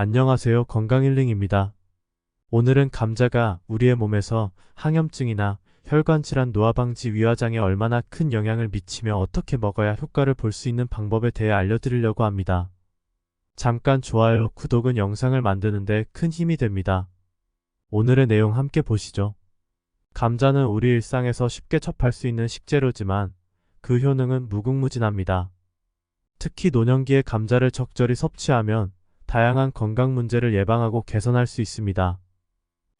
안녕하세요. 건강힐링입니다. 오늘은 감자가 우리의 몸에서 항염증이나 혈관 질환, 노화 방지, 위화장에 얼마나 큰 영향을 미치며 어떻게 먹어야 효과를 볼 수 있는 방법에 대해 알려드리려고 합니다. 잠깐 좋아요, 구독은 영상을 만드는데 큰 힘이 됩니다. 오늘의 내용 함께 보시죠. 감자는 우리 일상에서 쉽게 접할 수 있는 식재료지만 그 효능은 무궁무진합니다. 특히 노년기에 감자를 적절히 섭취하면 다양한 건강 문제를 예방하고 개선할 수 있습니다.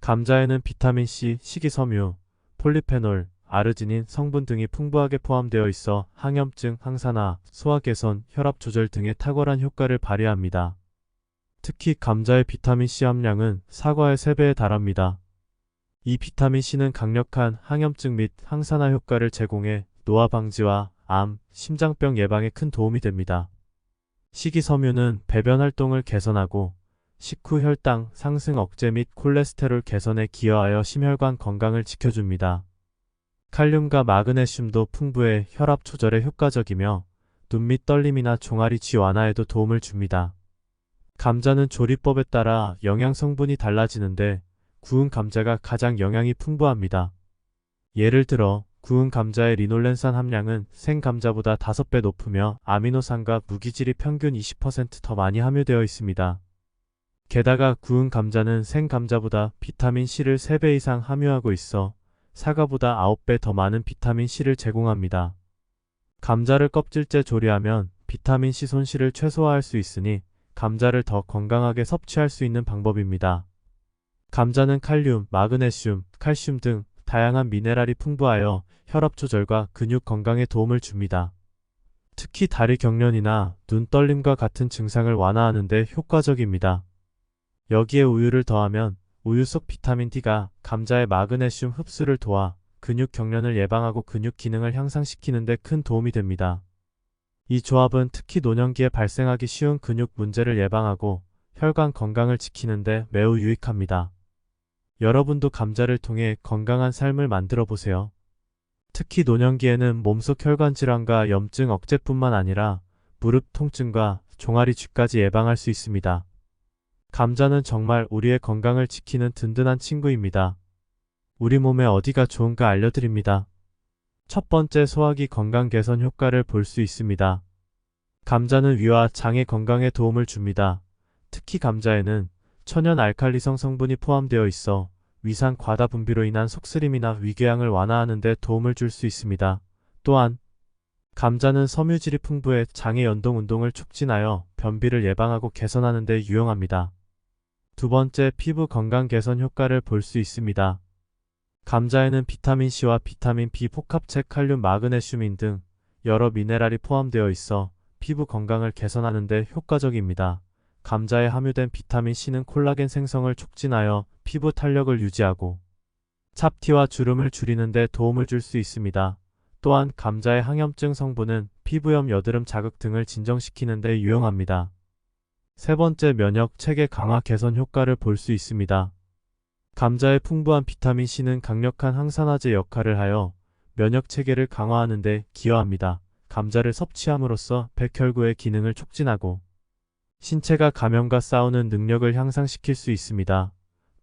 감자에는 비타민C, 식이섬유, 폴리페놀, 아르지닌 성분 등이 풍부하게 포함되어 있어 항염증, 항산화, 소화 개선, 혈압 조절 등의 탁월한 효과를 발휘합니다. 특히 감자의 비타민C 함량은 사과의 3배에 달합니다. 이 비타민C는 강력한 항염증 및 항산화 효과를 제공해 노화 방지와 암, 심장병 예방에 큰 도움이 됩니다. 식이섬유는 배변 활동을 개선하고 식후 혈당 상승 억제 및 콜레스테롤 개선에 기여하여 심혈관 건강을 지켜줍니다. 칼륨과 마그네슘도 풍부해 혈압 조절에 효과적이며 눈밑 떨림이나 종아리 쥐 완화에도 도움을 줍니다. 감자는 조리법에 따라 영양 성분이 달라지는데 구운 감자가 가장 영양이 풍부합니다. 예를 들어 구운 감자의 리놀렌산 함량은 생 감자보다 5배 높으며 아미노산과 무기질이 평균 20% 더 많이 함유되어 있습니다. 게다가 구운 감자는 생 감자보다 비타민C를 3배 이상 함유하고 있어 사과보다 9배 더 많은 비타민C를 제공합니다. 감자를 껍질째 조리하면 비타민C 손실을 최소화할 수 있으니 감자를 더 건강하게 섭취할 수 있는 방법입니다. 감자는 칼륨, 마그네슘, 칼슘 등 다양한 미네랄이 풍부하여 혈압 조절과 근육 건강에 도움을 줍니다. 특히 다리 경련이나 눈 떨림과 같은 증상을 완화하는 데 효과적입니다. 여기에 우유를 더하면 우유 속 비타민 D가 감자의 마그네슘 흡수를 도와 근육 경련을 예방하고 근육 기능을 향상시키는 데 큰 도움이 됩니다. 이 조합은 특히 노년기에 발생하기 쉬운 근육 문제를 예방하고 혈관 건강을 지키는 데 매우 유익합니다. 여러분도 감자를 통해 건강한 삶을 만들어 보세요. 특히 노년기에는 몸속 혈관 질환과 염증 억제뿐만 아니라 무릎 통증과 종아리 쥐까지 예방할 수 있습니다. 감자는 정말 우리의 건강을 지키는 든든한 친구입니다. 우리 몸에 어디가 좋은가 알려드립니다. 첫 번째, 소화기 건강 개선 효과를 볼 수 있습니다. 감자는 위와 장의 건강에 도움을 줍니다. 특히 감자에는 천연 알칼리성 성분이 포함되어 있어 위산 과다 분비로 인한 속쓰림이나 위궤양을 완화하는 데 도움을 줄 수 있습니다. 또한 감자는 섬유질이 풍부해 장의 연동 운동을 촉진하여 변비를 예방하고 개선하는 데 유용합니다. 두 번째, 피부 건강 개선 효과를 볼 수 있습니다. 감자에는 비타민C와 비타민 B 복합체, 칼륨, 마그네슘인 등 여러 미네랄이 포함되어 있어 피부 건강을 개선하는 데 효과적입니다. 감자에 함유된 비타민C는 콜라겐 생성을 촉진하여 피부 탄력을 유지하고 잡티와 주름을 줄이는 데 도움을 줄 수 있습니다. 또한 감자의 항염증 성분은 피부염, 여드름 자극 등을 진정시키는 데 유용합니다. 세 번째, 면역 체계 강화 개선 효과를 볼 수 있습니다. 감자의 풍부한 비타민C는 강력한 항산화제 역할을 하여 면역 체계를 강화하는 데 기여합니다. 감자를 섭취함으로써 백혈구의 기능을 촉진하고 신체가 감염과 싸우는 능력을 향상시킬 수 있습니다.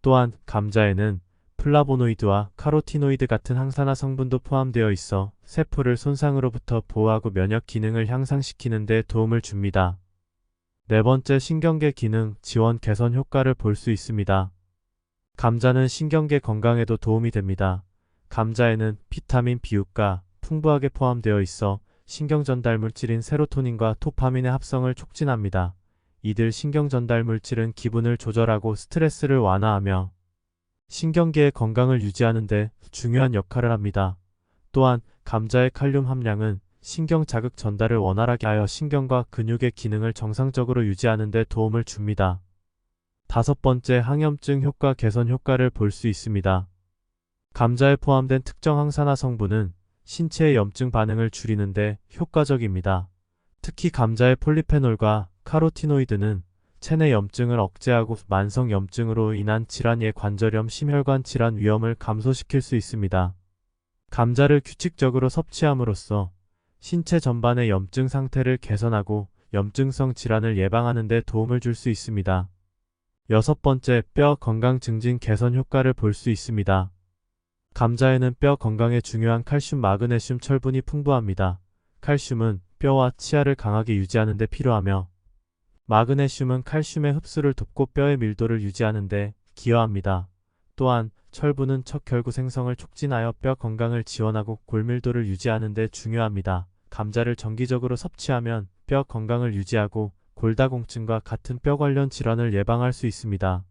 또한 감자에는 플라보노이드와 카로티노이드 같은 항산화 성분도 포함되어 있어 세포를 손상으로부터 보호하고 면역 기능을 향상시키는 데 도움을 줍니다. 네 번째, 신경계 기능 지원 개선 효과를 볼 수 있습니다. 감자는 신경계 건강에도 도움이 됩니다. 감자에는 비타민 B유가 풍부하게 포함되어 있어 신경 전달 물질인 세로토닌과 도파민의 합성을 촉진합니다. 이들 신경 전달 물질은 기분을 조절하고 스트레스를 완화하며 신경계의 건강을 유지하는 데 중요한 역할을 합니다. 또한 감자의 칼륨 함량은 신경 자극 전달을 원활하게 하여 신경과 근육의 기능을 정상적으로 유지하는 데 도움을 줍니다. 다섯 번째, 항염증 효과 개선 효과를 볼 수 있습니다. 감자에 포함된 특정 항산화 성분은 신체의 염증 반응을 줄이는 데 효과적입니다. 특히 감자의 폴리페놀과 카로티노이드는 체내 염증을 억제하고 만성 염증으로 인한 질환, 관절염, 심혈관 질환 위험을 감소시킬 수 있습니다. 감자를 규칙적으로 섭취함으로써 신체 전반의 염증 상태를 개선하고 염증성 질환을 예방하는 데 도움을 줄 수 있습니다. 6번째, 뼈 건강 증진 개선 효과를 볼 수 있습니다. 감자에는 뼈 건강에 중요한 칼슘, 마그네슘, 철분이 풍부합니다. 칼슘은 뼈와 치아를 강하게 유지하는 데 필요하며 마그네슘은 칼슘의 흡수를 돕고 뼈의 밀도를 유지하는 데 기여합니다. 또한 철분은 척결구 생성을 촉진하여 뼈 건강을 지원하고 골밀도를 유지하는 데 중요합니다. 감자를 정기적으로 섭취하면 뼈 건강을 유지하고 골다공증과 같은 뼈 관련 질환을 예방할 수 있습니다.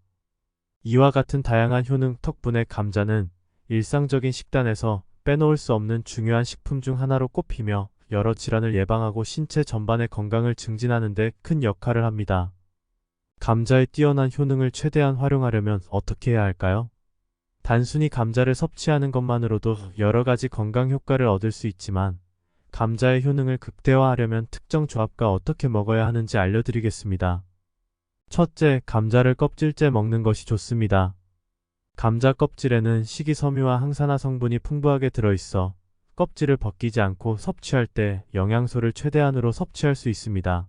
이와 같은 다양한 효능 덕분에 감자는 일상적인 식단에서 빼놓을 수 없는 중요한 식품 중 하나로 꼽히며 여러 질환을 예방하고 신체 전반의 건강을 증진하는 데 큰 역할을 합니다. 감자의 뛰어난 효능을 최대한 활용하려면 어떻게 해야 할까요? 단순히 감자를 섭취하는 것만으로도 여러 가지 건강 효과를 얻을 수 있지만 감자의 효능을 극대화하려면 특정 조합과 어떻게 먹어야 하는지 알려드리겠습니다. 첫째, 감자를 껍질째 먹는 것이 좋습니다. 감자 껍질에는 식이섬유와 항산화 성분이 풍부하게 들어있어 껍질을 벗기지 않고 섭취할 때 영양소를 최대한으로 섭취할 수 있습니다.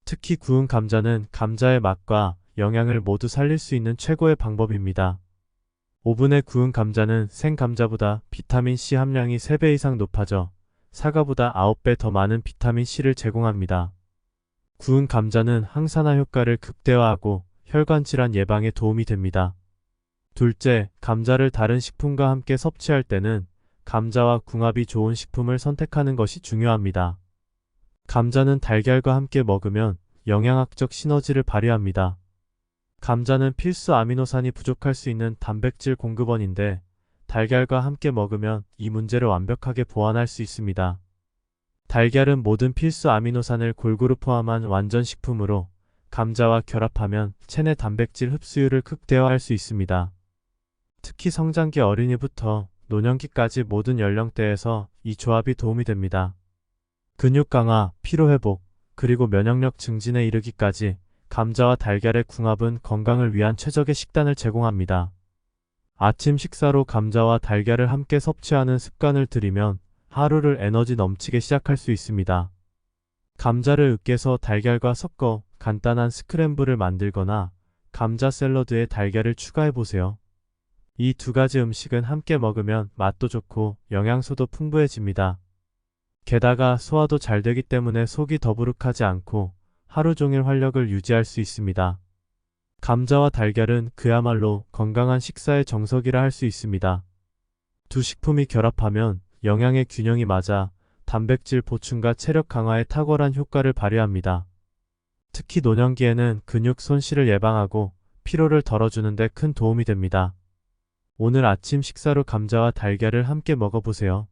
특히 구운 감자는 감자의 맛과 영양을 모두 살릴 수 있는 최고의 방법입니다. 오븐에 구운 감자는 생 감자보다 비타민C 함량이 3배 이상 높아져 사과보다 9배 더 많은 비타민C를 제공합니다. 구운 감자는 항산화 효과를 극대화하고 혈관 질환 예방에 도움이 됩니다. 둘째, 감자를 다른 식품과 함께 섭취할 때는 감자와 궁합이 좋은 식품을 선택하는 것이 중요합니다. 감자는 달걀과 함께 먹으면 영양학적 시너지를 발휘합니다. 감자는 필수 아미노산이 부족할 수 있는 단백질 공급원인데 달걀과 함께 먹으면 이 문제를 완벽하게 보완할 수 있습니다. 달걀은 모든 필수 아미노산을 골고루 포함한 완전 식품으로 감자와 결합하면 체내 단백질 흡수율을 극대화할 수 있습니다. 특히 성장기 어린이부터 노년기까지 모든 연령대에서 이 조합이 도움이 됩니다. 근육 강화, 피로 회복, 그리고 면역력 증진에 이르기까지 감자와 달걀의 궁합은 건강을 위한 최적의 식단을 제공합니다. 아침 식사로 감자와 달걀을 함께 섭취하는 습관을 들이면 하루를 에너지 넘치게 시작할 수 있습니다. 감자를 으깨서 달걀과 섞어 간단한 스크램블을 만들거나 감자 샐러드에 달걀을 추가해보세요. 이 두 가지 음식은 함께 먹으면 맛도 좋고 영양소도 풍부해집니다. 게다가 소화도 잘 되기 때문에 속이 더부룩하지 않고 하루 종일 활력을 유지할 수 있습니다. 감자와 달걀은 그야말로 건강한 식사의 정석이라 할 수 있습니다. 두 식품이 결합하면 영양의 균형이 맞아 단백질 보충과 체력 강화에 탁월한 효과를 발휘합니다. 특히 노년기에는 근육 손실을 예방하고 피로를 덜어주는 데 큰 도움이 됩니다. 오늘 아침 식사로 감자와 달걀을 함께 먹어보세요.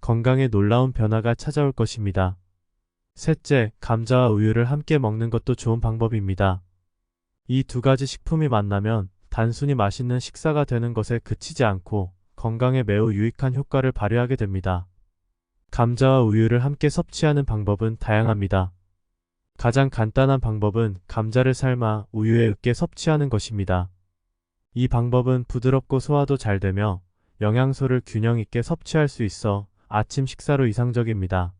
건강에 놀라운 변화가 찾아올 것입니다. 셋째, 감자와 우유를 함께 먹는 것도 좋은 방법입니다. 이 두 가지 식품이 만나면 단순히 맛있는 식사가 되는 것에 그치지 않고 건강에 매우 유익한 효과를 발휘하게 됩니다. 감자와 우유를 함께 섭취하는 방법은 다양합니다. 가장 간단한 방법은 감자를 삶아 우유에 으깨 섭취하는 것입니다. 이 방법은 부드럽고 소화도 잘 되며 영양소를 균형 있게 섭취할 수 있어 아침 식사로 이상적입니다.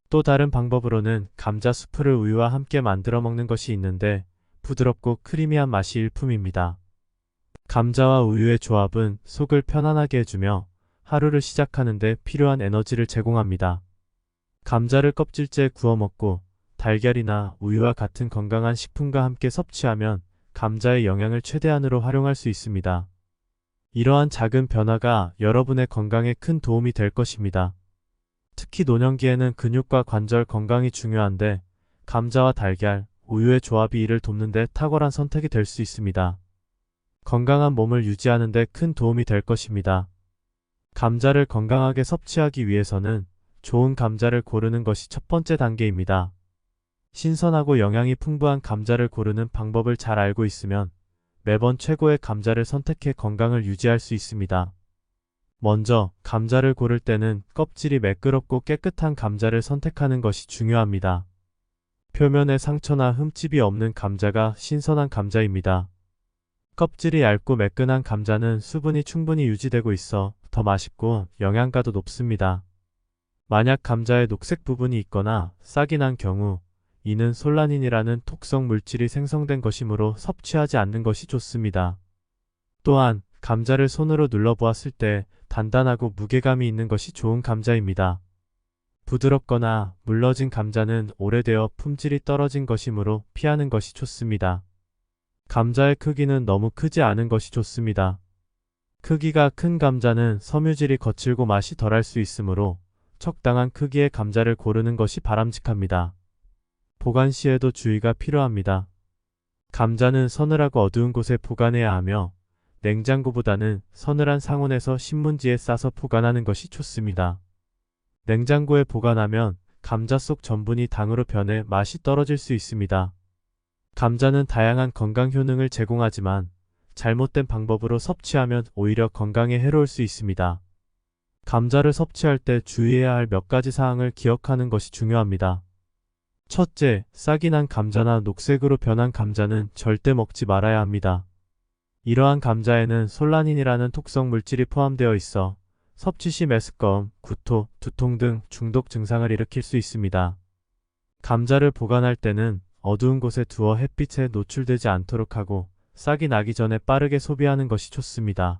또 다른 방법으로는 감자 수프를 우유와 함께 만들어 먹는 것이 있는데 부드럽고 크리미한 맛이 일품입니다. 감자와 우유의 조합은 속을 편안하게 해주며 하루를 시작하는 데 필요한 에너지를 제공합니다. 감자를 껍질째 구워 먹고 달걀이나 우유와 같은 건강한 식품과 함께 섭취하면 감자의 영양을 최대한으로 활용할 수 있습니다. 이러한 작은 변화가 여러분의 건강에 큰 도움이 될 것입니다. 특히 노년기에는 근육과 관절 건강이 중요한데 감자와 달걀, 우유의 조합이 이를 돕는 데 탁월한 선택이 될 수 있습니다. 건강한 몸을 유지하는 데 큰 도움이 될 것입니다. 감자를 건강하게 섭취하기 위해서는 좋은 감자를 고르는 것이 첫 번째 단계입니다. 신선하고 영양이 풍부한 감자를 고르는 방법을 잘 알고 있으면 매번 최고의 감자를 선택해 건강을 유지할 수 있습니다. 먼저 감자를 고를 때는 껍질이 매끄럽고 깨끗한 감자를 선택하는 것이 중요합니다. 표면에 상처나 흠집이 없는 감자가 신선한 감자입니다. 껍질이 얇고 매끈한 감자는 수분이 충분히 유지되고 있어 더 맛있고 영양가도 높습니다. 만약 감자에 녹색 부분이 있거나 싹이 난 경우 이는 솔라닌이라는 독성 물질이 생성된 것이므로 섭취하지 않는 것이 좋습니다. 또한 감자를 손으로 눌러보았을 때 단단하고 무게감이 있는 것이 좋은 감자입니다. 부드럽거나 물러진 감자는 오래되어 품질이 떨어진 것이므로 피하는 것이 좋습니다. 감자의 크기는 너무 크지 않은 것이 좋습니다. 크기가 큰 감자는 섬유질이 거칠고 맛이 덜할 수 있으므로 적당한 크기의 감자를 고르는 것이 바람직합니다. 보관 시에도 주의가 필요합니다. 감자는 서늘하고 어두운 곳에 보관해야 하며 냉장고보다는 서늘한 상온에서 신문지에 싸서 보관하는 것이 좋습니다. 냉장고에 보관하면 감자 속 전분이 당으로 변해 맛이 떨어질 수 있습니다. 감자는 다양한 건강 효능을 제공하지만 잘못된 방법으로 섭취하면 오히려 건강에 해로울 수 있습니다. 감자를 섭취할 때 주의해야 할 몇 가지 사항을 기억하는 것이 중요합니다. 첫째, 싹이 난 감자나 녹색으로 변한 감자는 절대 먹지 말아야 합니다. 이러한 감자에는 솔라닌이라는 독성 물질이 포함되어 있어 섭취 시 메스꺼움, 구토, 두통 등 중독 증상을 일으킬 수 있습니다. 감자를 보관할 때는 어두운 곳에 두어 햇빛에 노출되지 않도록 하고 싹이 나기 전에 빠르게 소비하는 것이 좋습니다.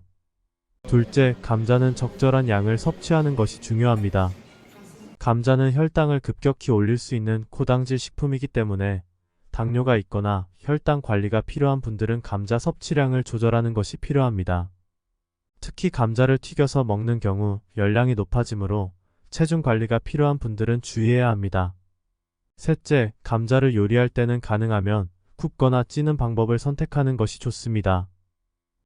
둘째, 감자는 적절한 양을 섭취하는 것이 중요합니다. 감자는 혈당을 급격히 올릴 수 있는 고당질 식품이기 때문에 당뇨가 있거나 혈당 관리가 필요한 분들은 감자 섭취량을 조절하는 것이 필요합니다. 특히 감자를 튀겨서 먹는 경우 열량이 높아지므로 체중 관리가 필요한 분들은 주의해야 합니다. 셋째, 감자를 요리할 때는 가능하면 굽거나 찌는 방법을 선택하는 것이 좋습니다.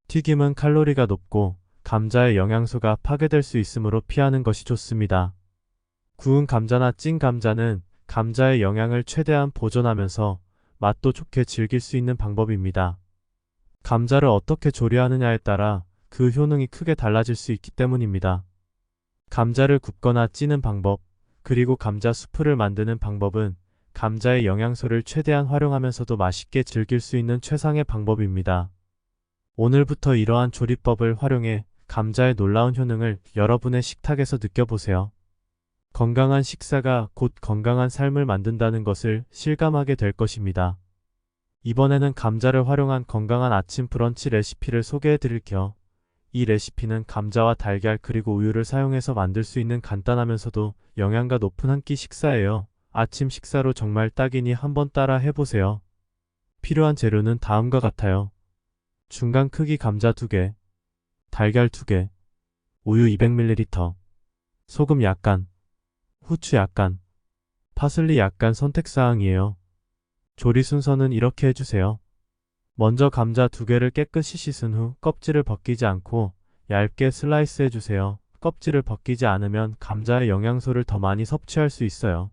튀김은 칼로리가 높고 감자의 영양소가 파괴될 수 있으므로 피하는 것이 좋습니다. 구운 감자나 찐 감자는 감자의 영양을 최대한 보존하면서 맛도 좋게 즐길 수 있는 방법입니다. 감자를 어떻게 조리하느냐에 따라 그 효능이 크게 달라질 수 있기 때문입니다. 감자를 굽거나 찌는 방법, 그리고 감자 수프를 만드는 방법은 감자의 영양소를 최대한 활용하면서도 맛있게 즐길 수 있는 최상의 방법입니다. 오늘부터 이러한 조리법을 활용해 감자의 놀라운 효능을 여러분의 식탁에서 느껴보세요. 건강한 식사가 곧 건강한 삶을 만든다는 것을 실감하게 될 것입니다. 이번에는 감자를 활용한 건강한 아침 브런치 레시피를 소개해 드릴게요. 이 레시피는 감자와 달걀 그리고 우유를 사용해서 만들 수 있는 간단하면서도 영양가 높은 한 끼 식사예요. 아침 식사로 정말 딱이니 한번 따라 해보세요. 필요한 재료는 다음과 같아요. 중간 크기 감자 2개, 달걀 2개, 우유 200ml, 소금 약간, 후추 약간, 파슬리 약간 선택사항이에요. 조리 순서는 이렇게 해주세요. 먼저 감자 2개를 깨끗이 씻은 후 껍질을 벗기지 않고 얇게 슬라이스 해주세요. 껍질을 벗기지 않으면 감자의 영양소를 더 많이 섭취할 수 있어요.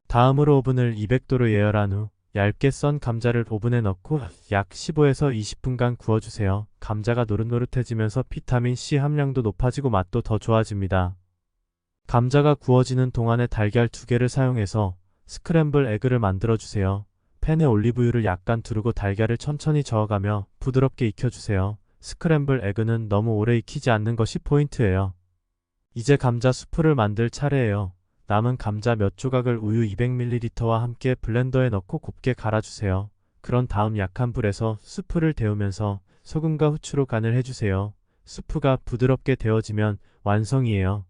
다음으로 오븐을 200도로 예열한 후 얇게 썬 감자를 오븐에 넣고 약 15에서 20분간 구워주세요. 감자가 노릇노릇해지면서 비타민C 함량도 높아지고 맛도 더 좋아집니다. 감자가 구워지는 동안에 달걀 2개를 사용해서 스크램블 에그를 만들어주세요. 팬에 올리브유를 약간 두르고 달걀을 천천히 저어가며 부드럽게 익혀주세요. 스크램블 에그는 너무 오래 익히지 않는 것이 포인트예요. 이제 감자 수프를 만들 차례예요. 남은 감자 몇 조각을 우유 200ml와 함께 블렌더에 넣고 곱게 갈아주세요. 그런 다음 약한 불에서 수프를 데우면서 소금과 후추로 간을 해주세요. 수프가 부드럽게 데워지면 완성이에요.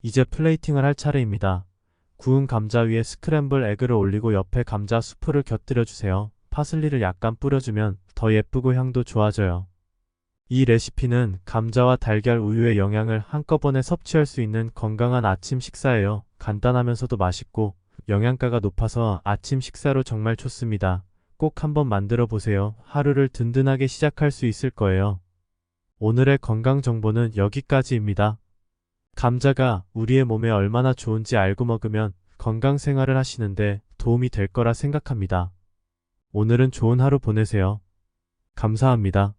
이제 플레이팅을 할 차례입니다. 구운 감자 위에 스크램블 에그를 올리고 옆에 감자 수프를 곁들여주세요. 파슬리를 약간 뿌려주면 더 예쁘고 향도 좋아져요. 이 레시피는 감자와 달걀 우유의 영양을 한꺼번에 섭취할 수 있는 건강한 아침 식사예요. 간단하면서도 맛있고 영양가가 높아서 아침 식사로 정말 좋습니다. 꼭 한번 만들어 보세요. 하루를 든든하게 시작할 수 있을 거예요. 오늘의 건강 정보는 여기까지입니다. 감자가 우리의 몸에 얼마나 좋은지 알고 먹으면 건강 생활을 하시는데 도움이 될 거라 생각합니다. 오늘은 좋은 하루 보내세요. 감사합니다.